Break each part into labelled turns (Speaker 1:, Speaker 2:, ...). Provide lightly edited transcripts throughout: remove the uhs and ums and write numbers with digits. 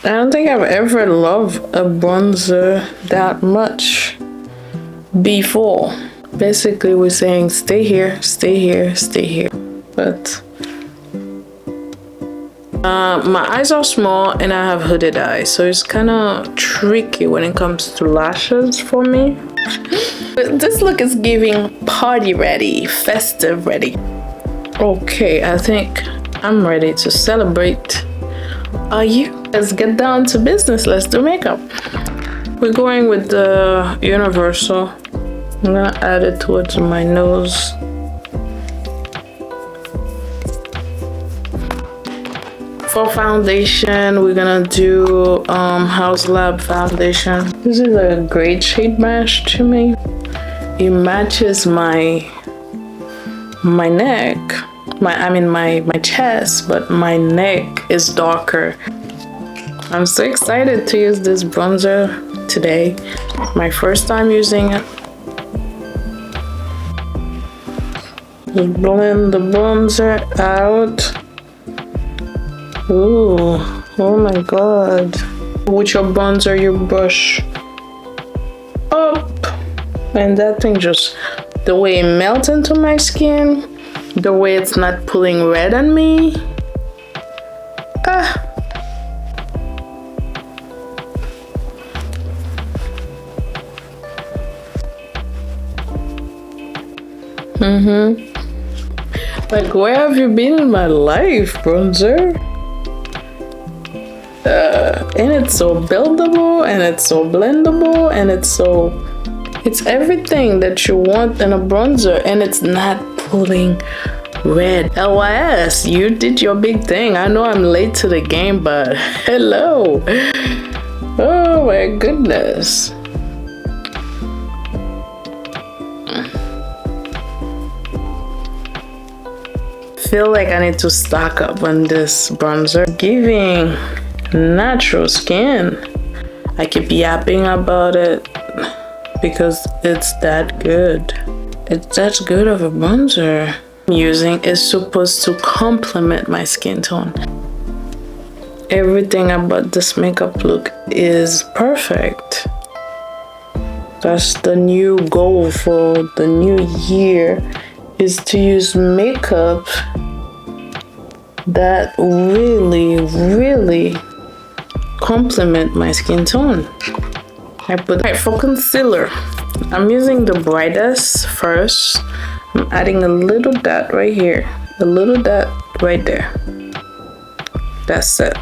Speaker 1: I don't think I've ever loved a bronzer that much before. Basically, we're saying stay here, stay here, stay here. But my eyes are small and I have hooded eyes, so it's kind of tricky when it comes to lashes for me. But this look is giving party ready, festive ready. Okay, I think I'm ready to celebrate. Are you? Let's get down to business. Let's do makeup. We're going with the universal. I'm gonna add it towards my nose. For foundation, we're gonna do Haus Lab foundation. This is a great shade match to me. It matches my neck. My chest, but my neck is darker. I'm so excited to use this bronzer today. My first time using it. Just blend the bronzer out. Ooh, oh my god. With your bronzer, you brush up, and that thing just, the way it melts into my skin, the way it's not pulling red on me. Like, where have you been in my life, bronzer? And it's so buildable, and it's so blendable, and it's everything that you want in a bronzer, and it's not pulling red. LYS, you did your big thing. I know I'm late to the game, but hello. Oh my goodness. Feel like I need to stock up on this bronzer. Giving natural skin. I keep yapping about it because it's that good. It's that good of a bronzer. I'm using is supposed to complement my skin tone. Everything about this makeup look is perfect. That's the new goal for the new year, is to use makeup that really complement my skin tone. I put right for concealer. I'm using the brightest first. I'm adding a little dot right here, a little dot right there. That's it.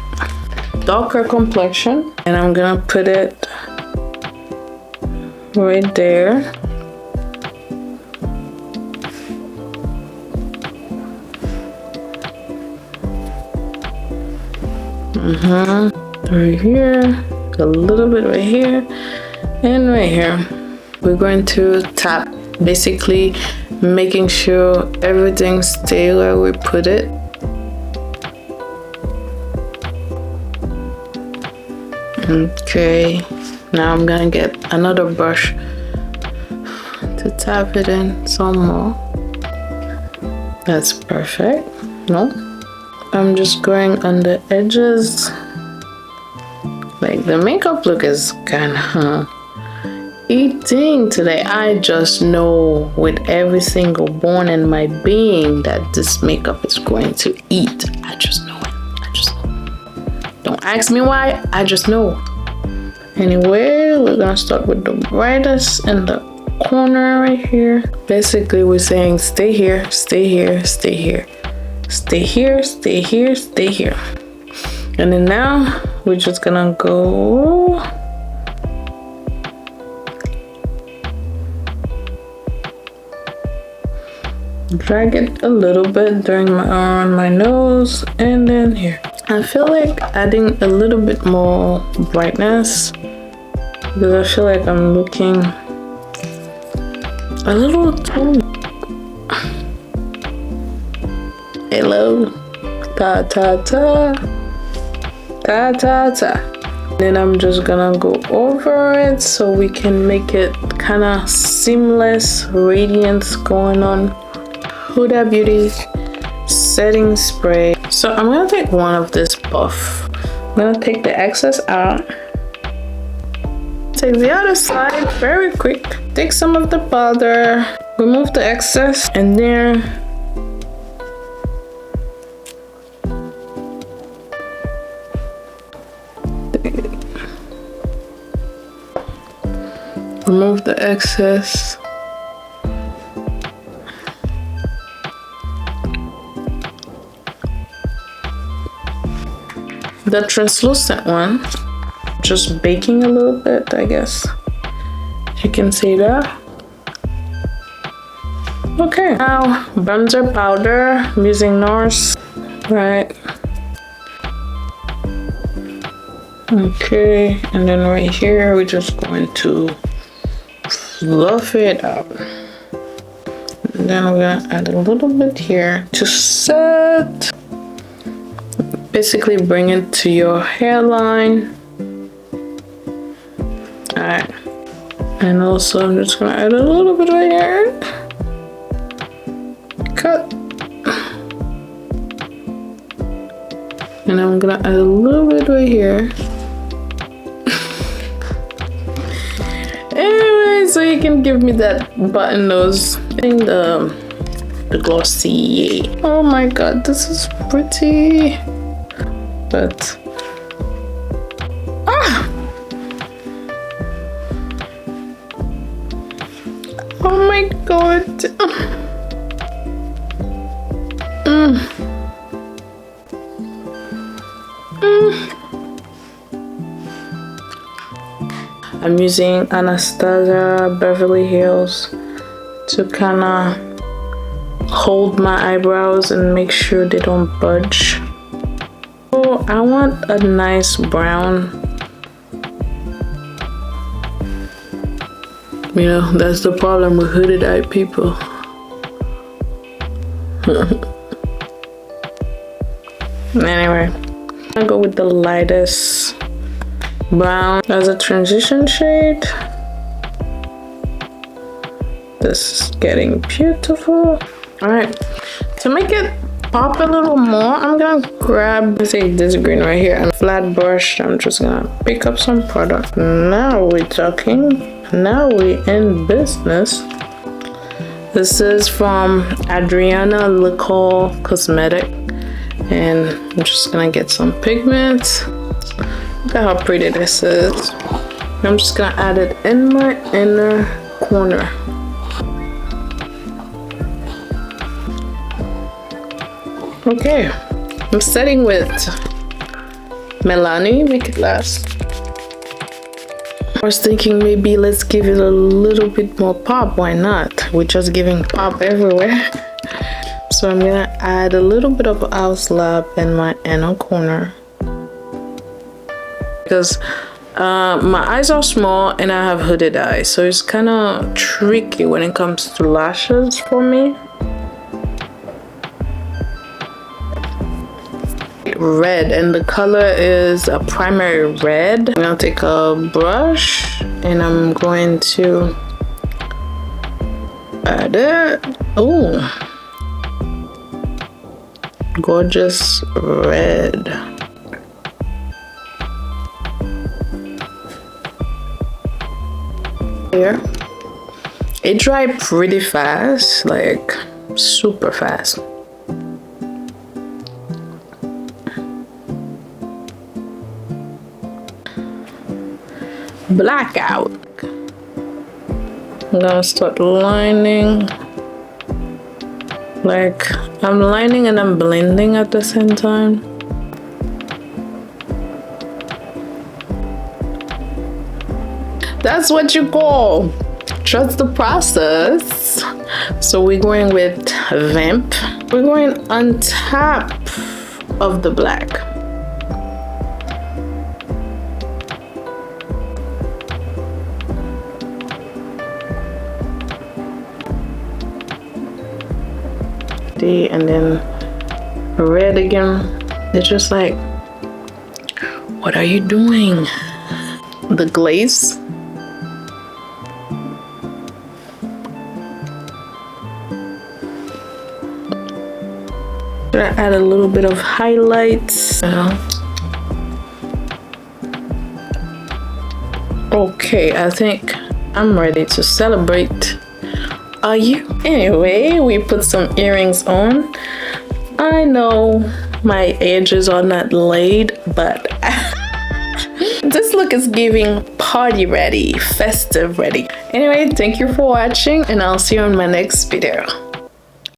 Speaker 1: Darker complexion, and I'm gonna put it right there. Right here, a little bit right here, and right here. We're going to tap, basically making sure everything stays where we put it. Okay, now I'm gonna get another brush to tap it in some more. That's perfect. No, I'm just going on the edges. Like, the makeup look is kind of eating today. I just know with every single bone in my being that this makeup is going to eat. I just know it. I just know. Don't ask me why. I just know. Anyway, we're gonna start with the brightest in the corner right here. Basically, we're saying stay here, stay here, stay here, stay here, stay here, stay here. And then now we're just gonna go drag it a little bit around my nose, and then here. I feel like adding a little bit more brightness because I feel like I'm looking a little too. Hello, ta ta ta, ta ta ta. Then I'm just gonna go over it so we can make it kind of seamless radiance going on. Huda Beauty setting spray. So I'm gonna take one of this puff I'm gonna take the excess out. Take the other side very quick. Take some of the powder, remove the excess, and then remove the excess. The translucent one, just baking a little bit, I guess. You can see that. Okay, now bronzer powder. I'm using NARS, right? Okay, and then right here, we're just going to fluff it up. And then we're gonna add a little bit here to set. Basically bring it to your hairline. Alright. And also I'm just gonna add a little bit right here. Cut. And I'm gonna add a little bit right here. Anyway, so you can give me that button nose. And the Glossier. Oh my god, this is pretty. But oh my god. I'm using Anastasia Beverly Hills to kind of hold my eyebrows and make sure they don't budge. I want a nice brown. You know, that's the problem with hooded eye people. Anyway, I go with the lightest brown as a transition shade. This is getting beautiful. All right, to make it pop a little more, I'm gonna grab, let's say, this green right here and flat brush. I'm just gonna pick up some product. Now we're talking. Now we in business. This is from Adriana Nicole Cosmetic, and I'm just gonna get some pigment. Look at how pretty this is. I'm just gonna add it in my inner corner. Okay, I'm starting with Milani, make it last. I was thinking maybe let's give it a little bit more pop. Why not? We're just giving pop everywhere. So I'm gonna add a little bit of Haus Lab in my inner corner. Because my eyes are small and I have hooded eyes. So it's kind of tricky when it comes to lashes for me. Red, and the color is a primary red. I'm gonna take a brush and I'm going to add it. Oh, gorgeous red. Here, it dried pretty fast, like super fast. Blackout. I'm gonna start lining. Like, I'm lining and I'm blending at the same time. That's what you call trust the process. So we're going with Vamp. We're going on top of the black. And then red again. It's just like, what are you doing? The glaze. Should I add a little bit of highlights? Okay, I think I'm ready to celebrate. Are you? Anyway, we put some earrings on. I know my edges are not laid, but this look is giving party ready, festive ready. Anyway, thank you for watching, and I'll see you in my next video.